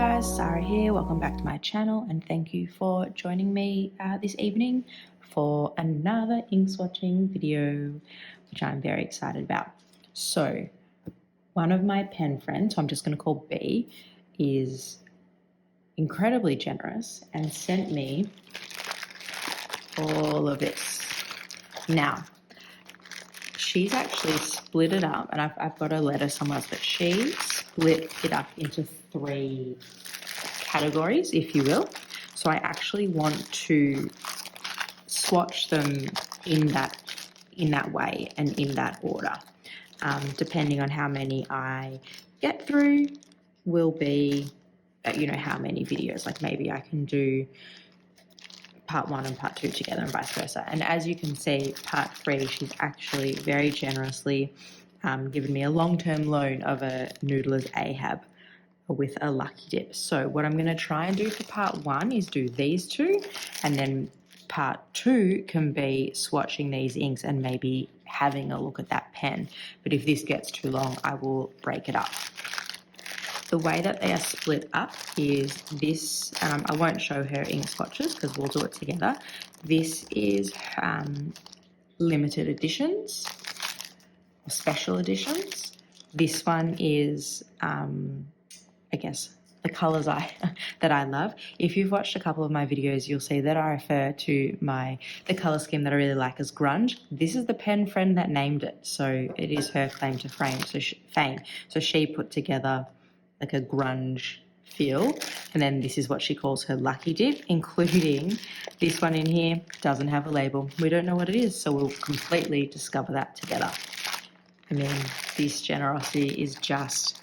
guys, Sarah here. Welcome back to my channel and thank you for joining me this evening for another ink swatching video, which I'm very excited about. So one of my pen friends, who I'm just going to call B, is incredibly generous and sent me all of this. Now, she's actually split it up, and I've got a letter somewhere, but she split it up into 3 categories, if you will. So I actually want to swatch them in that way and in that order. Depending on how many I get through will be, how many videos. Like maybe I can do part 1 and part 2 together and vice versa. And as you can see, part 3, she's actually very generously given me a long-term loan of a Noodler's Ahab with a lucky dip. So what I'm going to try and do for part 1 is do these 2, and then part 2 can be swatching these inks and maybe having a look at that pen. But if this gets too long, I will break it up. The way that they are split up is this. I won't show her ink swatches because we'll do it together. This is limited editions or special editions. This one is I guess the colours that I love. If you've watched a couple of my videos, you'll see that I refer to the colour scheme that I really like as grunge. This is the pen friend that named it, so it is her claim to fame. So she put together like a grunge feel, and then this is what she calls her lucky dip, including this one in here. Doesn't have a label. We don't know what it is, so we'll completely discover that together. I mean, this generosity is just...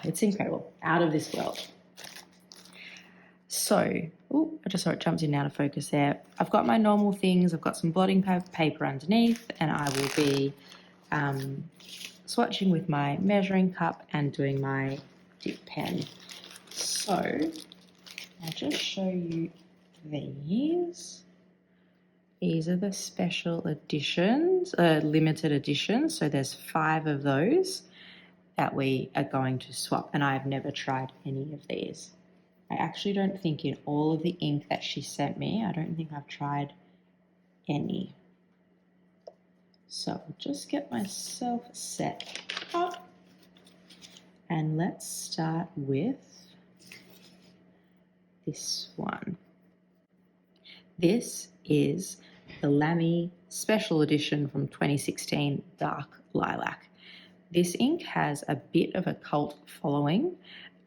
it's incredible, out of this world. So, I just saw it jumped in out of focus there. I've got my normal things. I've got some blotting paper underneath, and I will be swatching with my measuring cup and doing my dip pen. So, I'll just show you these. These are the special editions, limited editions. So there's 5 of those that we are going to swap, and I've never tried any of these. I actually don't think in all of the ink that she sent me, I don't think I've tried any. So I'll just get myself set up, and let's start with this one. This is the Lamy Special Edition from 2016 Dark Lilac. This ink has a bit of a cult following.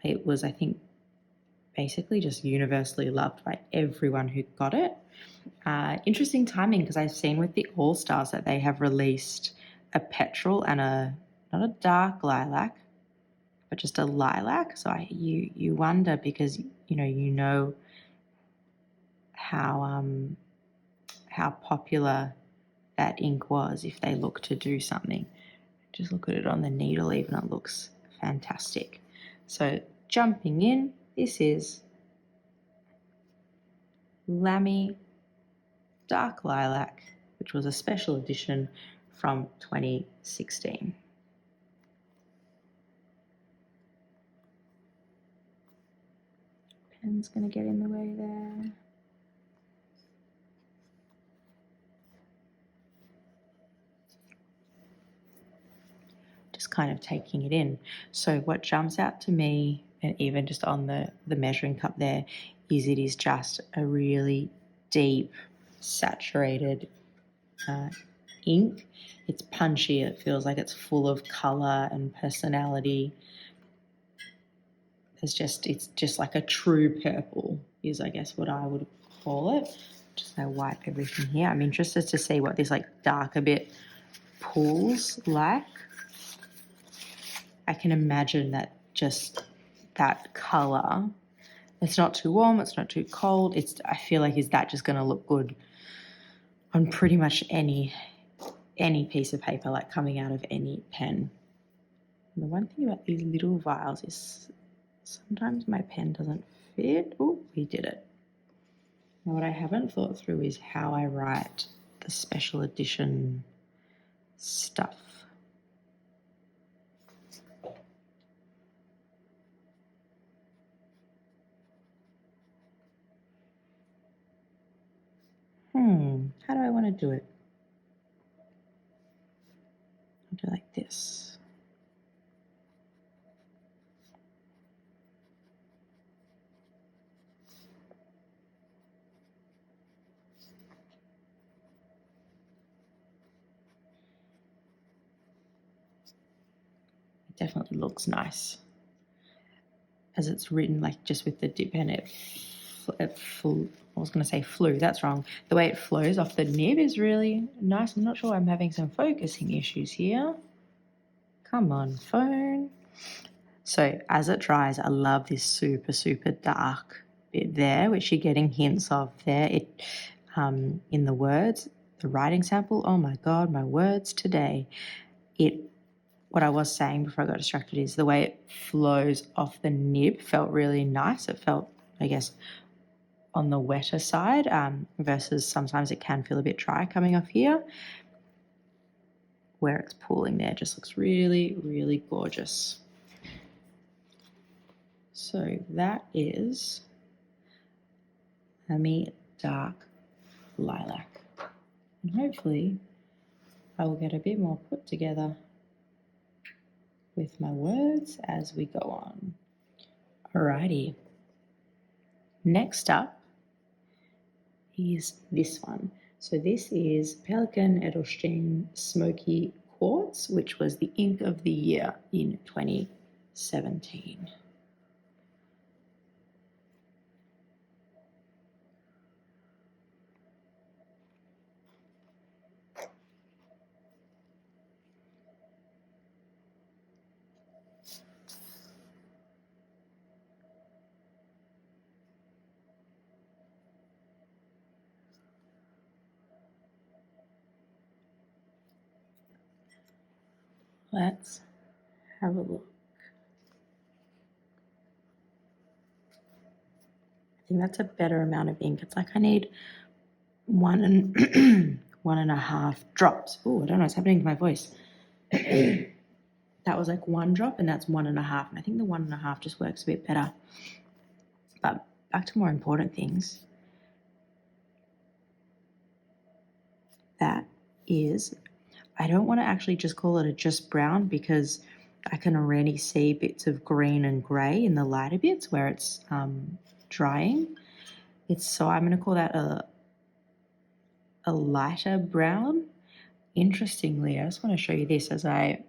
It was, I think, basically just universally loved by everyone who got it. Interesting timing, because I've seen with the All-Stars that they have released a petrol and not a dark lilac, but just a lilac. So you wonder, because you know how popular that ink was, if they look to do something. Just look at it on the needle even, it looks fantastic. So jumping in, this is Lamy Dark Lilac, which was a special edition from 2016. Pen's going to get in the way there. Kind of taking it in. So what jumps out to me, and even just on the measuring cup there, is it is just a really deep, saturated ink. It's punchy. It feels like it's full of color and personality. It's just like a true purple is, I guess, what I would call it. Just I wipe everything here. I'm interested to see what this like darker bit pulls like. I can imagine that just that colour, it's not too warm, it's not too cold. I feel like, is that just going to look good on pretty much any piece of paper, like coming out of any pen. And the one thing about these little vials is sometimes my pen doesn't fit. Oh, we did it. Now what I haven't thought through is how I write the special edition stuff. want to do it. I'll do like this. It definitely looks nice. As it's written, like just with the dip and I was going to say flew, that's wrong. The way it flows off the nib is really nice. I'm not sure, I'm having some focusing issues here. Come on, phone. So as it dries, I love this super, super dark bit there, which you're getting hints of there. It in the words, the writing sample, oh my God, my words today. What I was saying before I got distracted is the way it flows off the nib felt really nice. It felt, I guess, on the wetter side versus sometimes it can feel a bit dry coming off here. Where it's pooling there just looks really, really gorgeous. So that is Hemi Dark Lilac. And hopefully I will get a bit more put together with my words as we go on. Alrighty. Next up is this one. So this is Pelikan Edelstein Smoky Quartz, which was the ink of the year in 2017. Let's have a look. I think that's a better amount of ink. It's like I need 1.5 drops. Oh, I don't know what's happening to my voice. That was like 1 drop and that's 1.5. And I think the 1.5 just works a bit better. But back to more important things. That is, I don't want to actually just call it a just brown because I can already see bits of green and grey in the lighter bits where it's drying. So I'm going to call that a lighter brown. Interestingly, I just want to show you this as I'm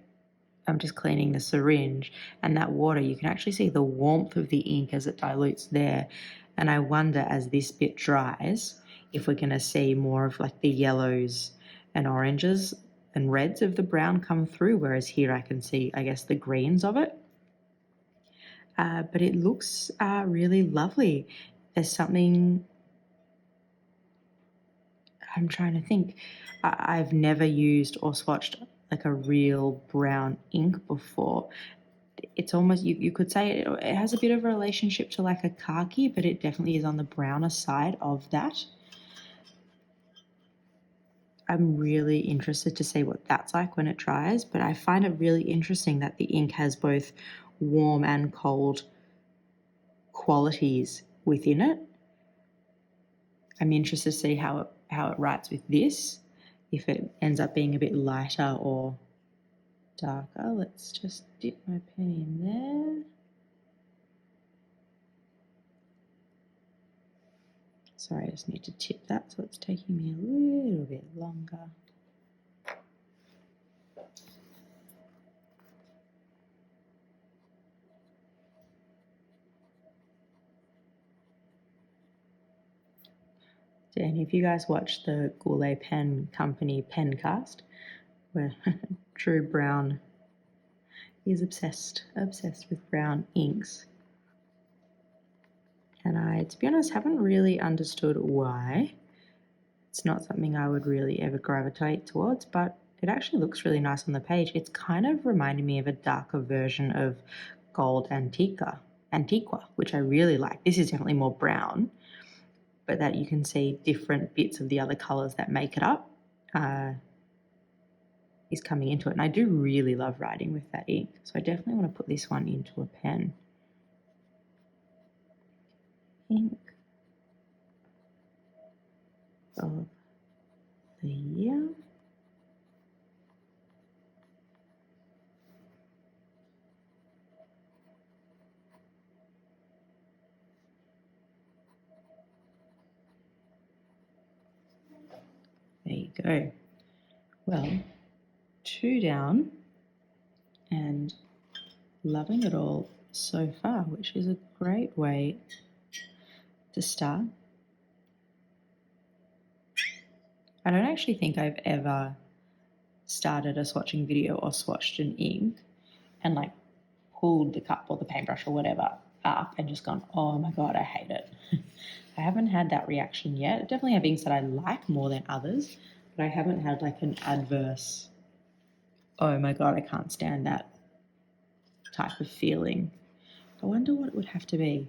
just cleaning the syringe, and that water, you can actually see the warmth of the ink as it dilutes there. And I wonder as this bit dries if we're going to see more of like the yellows and oranges and reds of the brown come through, whereas here I can see, I guess, the greens of it. But it looks really lovely. There's something, I'm trying to think. I've never used or swatched like a real brown ink before. It's almost, you could say it has a bit of a relationship to like a khaki, but it definitely is on the browner side of that. I'm really interested to see what that's like when it dries, but I find it really interesting that the ink has both warm and cold qualities within it. I'm interested to see how it writes with this, if it ends up being a bit lighter or darker. Let's just dip my pen in there. Sorry, I just need to tip that, so it's taking me a little bit longer. Did any of you guys watch the Goulet Pen Company Pencast, where Drew Brown is obsessed with brown inks? And I, to be honest, haven't really understood why. It's not something I would really ever gravitate towards, but it actually looks really nice on the page. It's kind of reminding me of a darker version of Gold Antiqua, which I really like. This is definitely more brown, but that you can see different bits of the other colours that make it up is coming into it. And I do really love writing with that ink, so I definitely want to put this one into a pen. Ink of here. There you go. Well, 2 down and loving it all so far, which is a great way to start. I don't actually think I've ever started a swatching video or swatched an ink and like pulled the cup or the paintbrush or whatever up and just gone, oh my God, I hate it. I haven't had that reaction yet. I definitely have inks that I like more than others, but I haven't had like an adverse, oh my God, I can't stand that type of feeling. I wonder what it would have to be.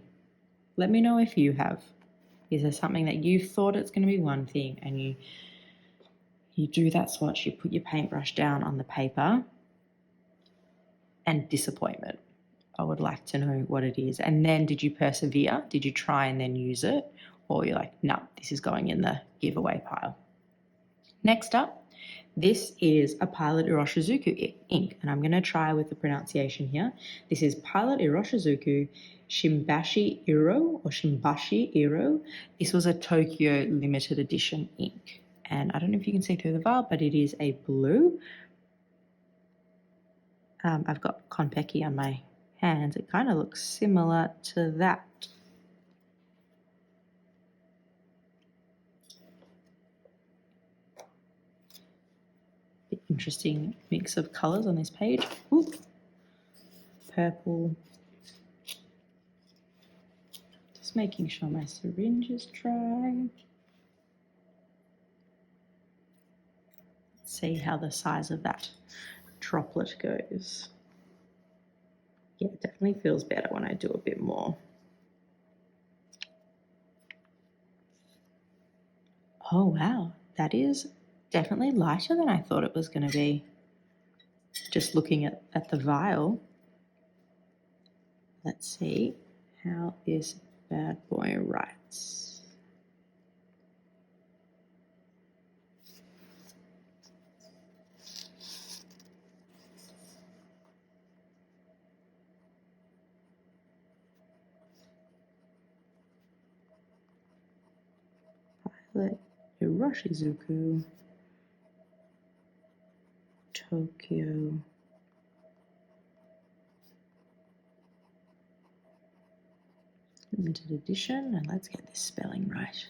Let me know if you have. Is there something that you've thought it's going to be one thing and you do that swatch, you put your paintbrush down on the paper and disappointment? I would like to know what it is. And then did you persevere? Did you try and then use it? Or you're like, no, this is going in the giveaway pile. Next up, this is a Pilot Iroshizuku ink, and I'm going to try with the pronunciation here. This is Pilot Iroshizuku Shimbashi Iro or Shimbashi Iro. This was a Tokyo limited edition ink. And I don't know if you can see through the vial, but it is a blue. I've got Konpeki on my hands. It kind of looks similar to that. Interesting mix of colours on this page. Ooh. Purple. Just making sure my syringe is dry. Let's see how the size of that droplet goes. Yeah, it definitely feels better when I do a bit more. Oh wow, that is definitely lighter than I thought it was going to be. Just looking at the vial. Let's see how this bad boy writes. Pilot Iroshizuku, Tokyo. Limited edition, and let's get this spelling right.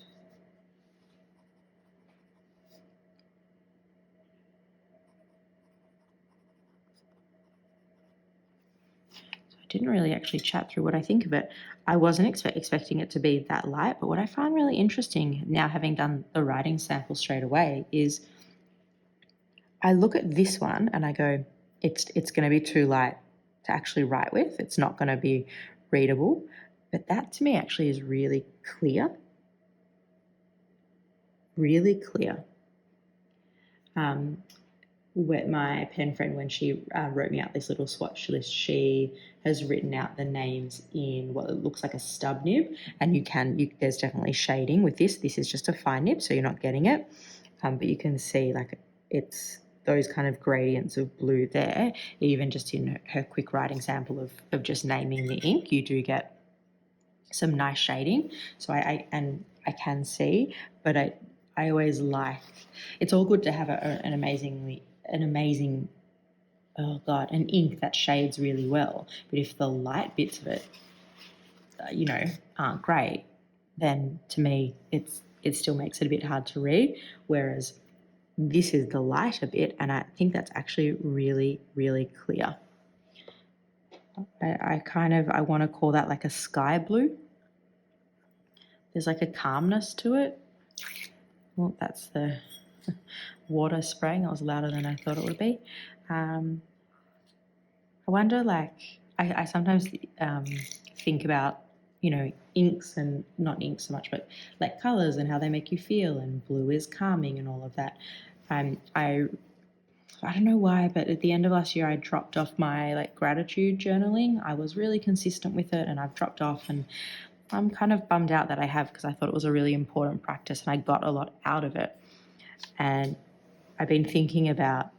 So I didn't really actually chat through what I think of it. I wasn't expecting it to be that light, but what I find really interesting now, having done the writing sample straight away, is I look at this one and I go, it's going to be too light to actually write with. It's not going to be readable. But that to me actually is really clear. Really clear. My pen friend, when she wrote me out this little swatch list, she has written out the names in what looks like a stub nib, and there's definitely shading with this. This is just a fine nib, so you're not getting it. But you can see like it's those kind of gradients of blue there. Even just in her quick writing sample of just naming the ink, you do get some nice shading. So I can see, but I always like, it's all good to have an amazing an ink that shades really well, but if the light bits of it aren't great, then to me it still makes it a bit hard to read, whereas this is the lighter bit, and I think that's actually really, really clear. I want to call that like a sky blue. There's like a calmness to it. Well, that's the water spraying. That was louder than I thought it would be. I wonder, like, I sometimes think about, inks, and not inks so much, but like colors and how they make you feel, and blue is calming and all of that. I don't know why, but at the end of last year, I dropped off my gratitude journaling. I was really consistent with it, and I've dropped off, and I'm kind of bummed out that I have, because I thought it was a really important practice and I got a lot out of it. And I've been thinking about,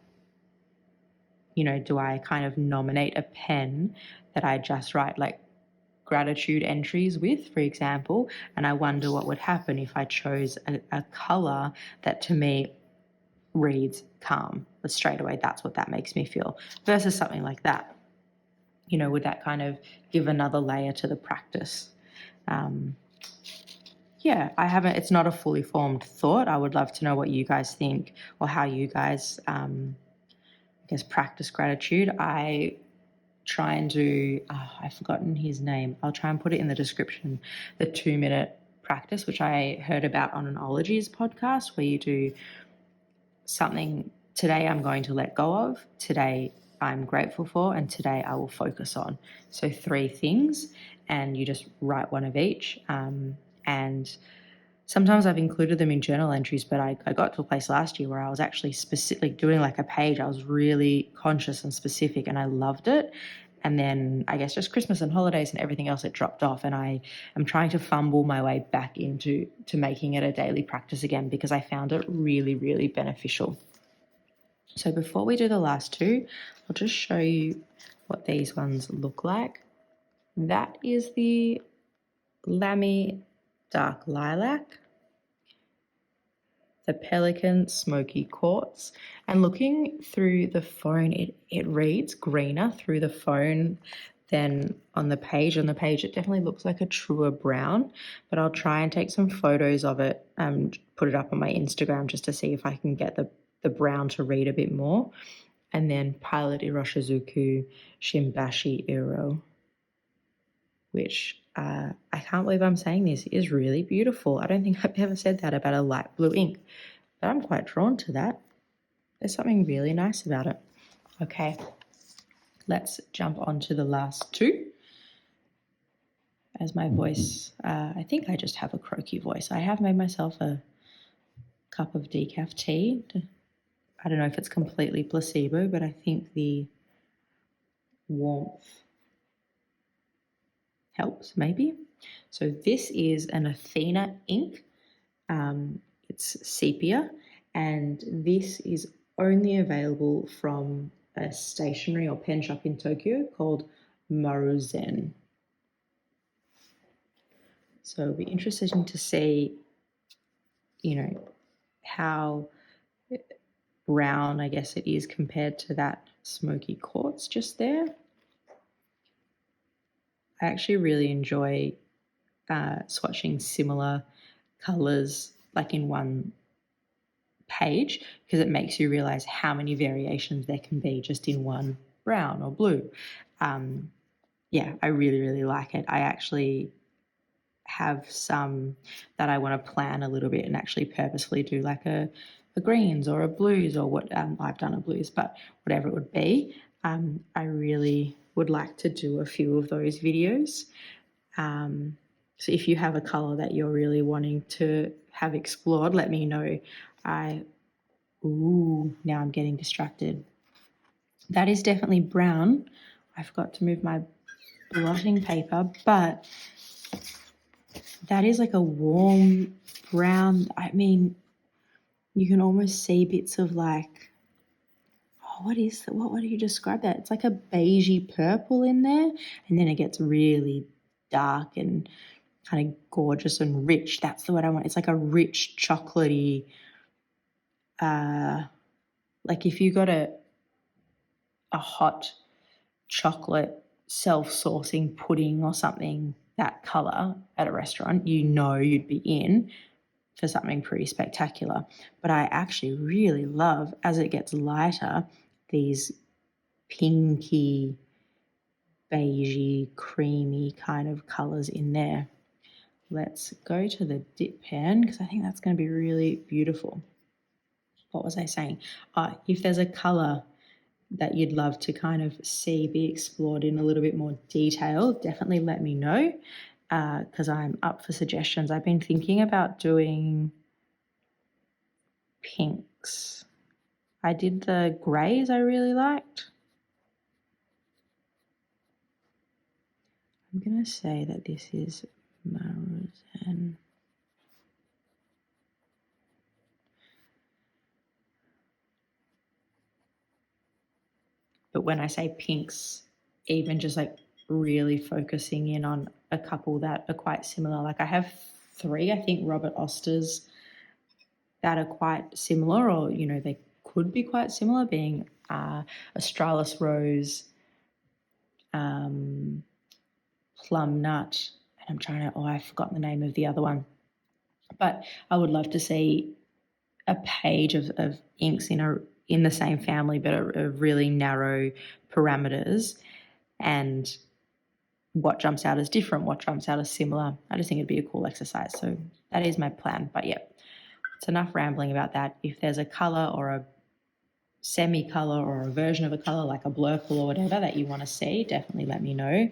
do I kind of nominate a pen that I just write like gratitude entries with, for example, and I wonder what would happen if I chose a color that to me reads calm. But straight away, that's what that makes me feel, versus something like that. Would that kind of give another layer to the practice? I haven't, it's not a fully formed thought. I would love to know what you guys think, or how you guys, practice gratitude. I try and do, I've forgotten his name. I'll try and put it in the description, the 2-minute practice, which I heard about on an Ologies podcast, where you do something. Today I'm going to let go of, today I'm grateful for, and today I will focus on. So 3 things, and you just write one of each. And sometimes I've included them in journal entries, but I got to a place last year where I was actually specifically doing like a page. I was really conscious and specific, and I loved it. And then I guess just Christmas and holidays and everything else, it dropped off. And I am trying to fumble my way back into making it a daily practice again, because I found it really, really beneficial. So before we do the last 2, I'll just show you what these ones look like. That is the Lamy Dark Lilac, the Pelican Smoky Quartz, and looking through the phone, it reads greener through the phone than on the page. On the page, it definitely looks like a truer brown, but I'll try and take some photos of it and put it up on my Instagram just to see if I can get the brown to read a bit more. And then Pilot Iroshizuku Shimbashi Iro, which I can't believe I'm saying this, is really beautiful. I don't think I've ever said that about a light blue ink, but I'm quite drawn to that. There's something really nice about it. Okay, let's jump on to the last 2. As my voice, I think I just have a croaky voice. I have made myself a cup of decaf tea. I don't know if it's completely placebo, but I think the warmth helps maybe. So this is an Athena ink. It's sepia, and this is only available from a stationery or pen shop in Tokyo called Maruzen. So it'll be interesting to see, how brown, I guess it is, compared to that smoky quartz just there. I actually really enjoy swatching similar colors like in one page, because it makes you realize how many variations there can be just in one brown or blue. I really, really like it. I actually have some that I want to plan a little bit and actually purposefully do like a greens or a blues, or what I've done a blues, but whatever it would be. I really would like to do a few of those videos. So if you have a color that you're really wanting to have explored, let me know. Now I'm getting distracted. That is definitely brown. I forgot to move my blotting paper, but that is like a warm brown. I mean, you can almost see bits of like, what is that? What do you describe that? It's like a beigey purple in there, and then it gets really dark and kind of gorgeous and rich. That's the word I want. It's like a rich chocolatey, like if you got a hot chocolate self-sourcing pudding or something, that color at a restaurant, you'd be in for something pretty spectacular. But I actually really love, as it gets lighter, these pinky, beigey, creamy kind of colors in there. Let's go to the dip pen, because I think that's going to be really beautiful. What was I saying? If there's a color that you'd love to kind of see be explored in a little bit more detail, definitely let me know, because I'm up for suggestions. I've been thinking about doing pinks. I did the greys I really liked. I'm going to say that this is Maruzen. when I say pinks, even just like really focusing in on a couple that are quite similar. Like I have 3, I think, Robert Osters that are quite similar, or, you know, they could be quite similar, being Australis Rose, Plum Nut, and I've forgotten the name of the other one. But I would love to see a page of inks in the same family, but a really narrow parameters, and what jumps out as different, what jumps out as similar. I just think it'd be a cool exercise. So that is my plan. But yeah, it's enough rambling about that. If there's a color or a semi-color or a version of a color, like a blur color or whatever, that you want to see, definitely let me know.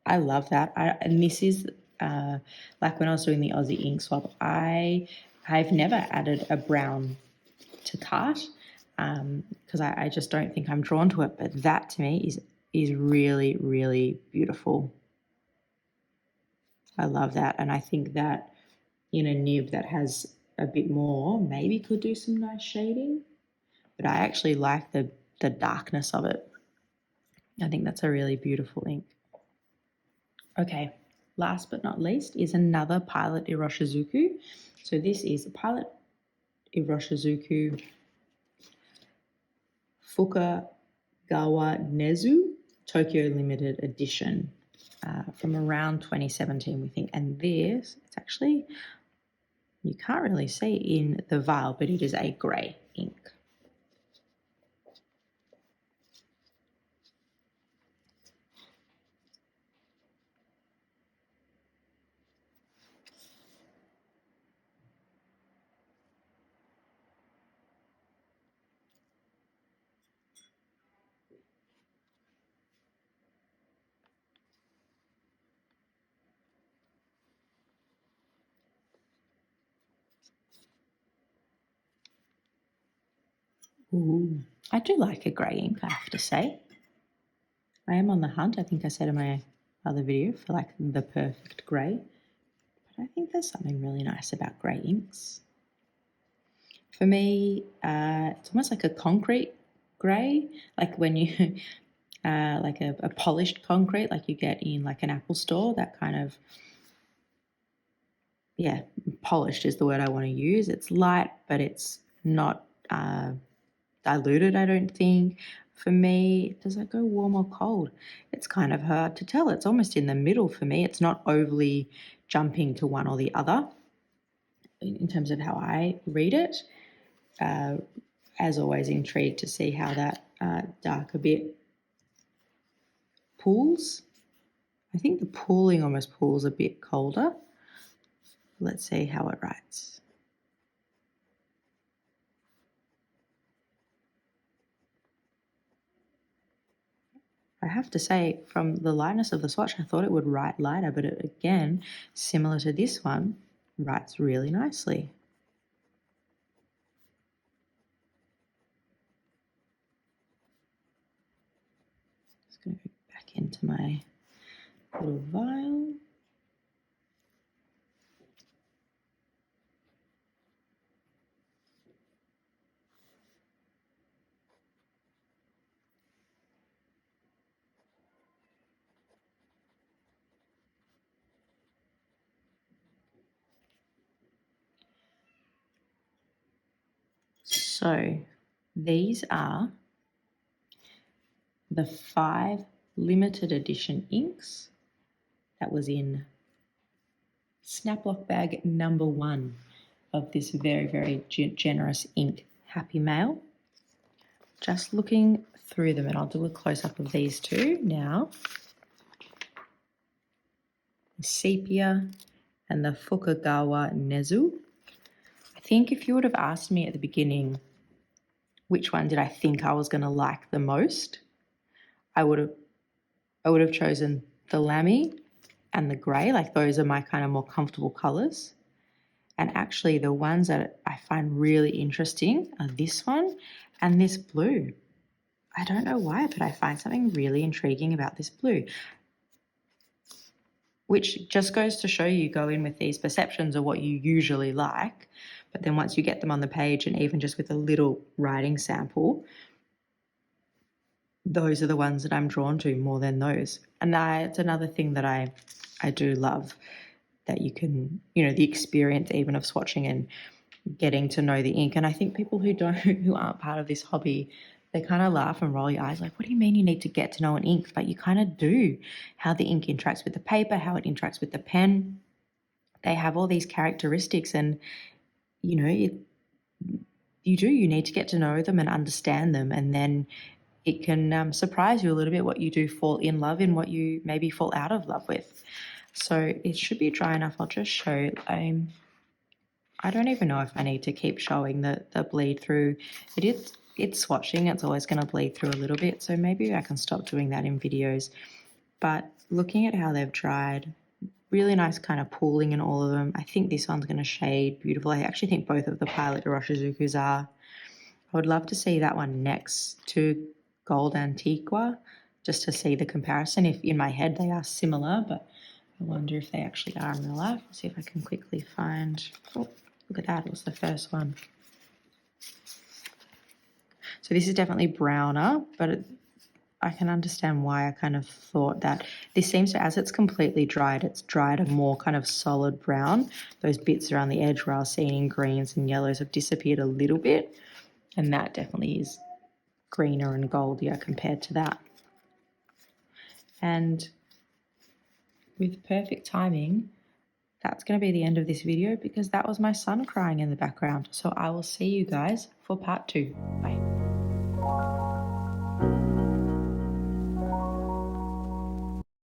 I love that. And this is like when I was doing the Aussie ink swap, I've never added a brown to Tarte because I just don't think I'm drawn to it. But that to me is really, really beautiful. I love that. And I think that in a nib that has a bit more, maybe could do some nice shading. But I actually like the darkness of it. I think that's a really beautiful ink. Okay, last but not least is another Pilot Iroshizuku. So this is a Pilot Iroshizuku Fukagawa Nezu Tokyo Limited Edition from around 2017, we think. And this, it's actually, you can't really see in the vial, but it is a grey ink. Ooh, I do like a grey ink, I have to say. I am on the hunt, I think I said in my other video, for like the perfect grey. But I think there's something really nice about grey inks. For me, it's almost like a concrete grey, like when you, like a polished concrete, like you get in like an Apple store, that kind of, yeah, polished is the word I want to use. It's light, but it's not diluted, I don't think. For me, does it go warm or cold? It's kind of hard to tell. It's almost in the middle for me. It's not overly jumping to one or the other in terms of how I read it. As always, intrigued to see how that darker bit pulls. I think the pulling almost pulls a bit colder. Let's see how it writes. I have to say, from the lightness of the swatch, I thought it would write lighter, but it, again, similar to this one, writes really nicely. Just going to go back into my little vial. So these are the 5 limited edition inks that was in Snaplock bag number 1 of this very, very generous ink Happy Mail. Just looking through them, and I'll do a close-up of these two now. The Sepia and the Fukagawa Nezu. I think if you would have asked me at the beginning which one did I think I was going to like the most, I would have chosen the Lamy and the grey. Like, those are my kind of more comfortable colours. And actually the ones that I find really interesting are this one and this blue. I don't know why, but I find something really intriguing about this blue, which just goes to show you, go in with these perceptions of what you usually like, but then once you get them on the page, and even just with a little writing sample, those are the ones that I'm drawn to more than those. And it's another thing that I do love, that you can, you know, the experience even of swatching and getting to know the ink. And I think people who aren't part of this hobby, they kind of laugh and roll your eyes like, what do you mean you need to get to know an ink? But you kind of do. How the ink interacts with the paper, how it interacts with the pen. They have all these characteristics, and you know, you need to get to know them and understand them, and then it can surprise you a little bit what you do fall in love in, what you maybe fall out of love with. So it should be dry enough. I'll just show. I don't even know if I need to keep showing the bleed through. It's swatching. It's always going to bleed through a little bit. So maybe I can stop doing that in videos. But looking at how they've dried, really nice kind of pooling in all of them. I think this one's going to shade beautiful. I actually think both of the Pilot Iroshizukus are. I would love to see that one next to Gold Antiqua, just to see the comparison. If in my head they are similar, but I wonder if they actually are in real life. Let's see if I can quickly find. Oh, look at that. It was the first one. So this is definitely browner, but I can understand why I kind of thought that. This seems to, as it's completely dried, it's dried a more kind of solid brown. Those bits around the edge where I was seeing greens and yellows have disappeared a little bit, and that definitely is greener and goldier compared to that. And with perfect timing, that's going to be the end of this video, because that was my son crying in the background. So I will see you guys for part 2. Bye.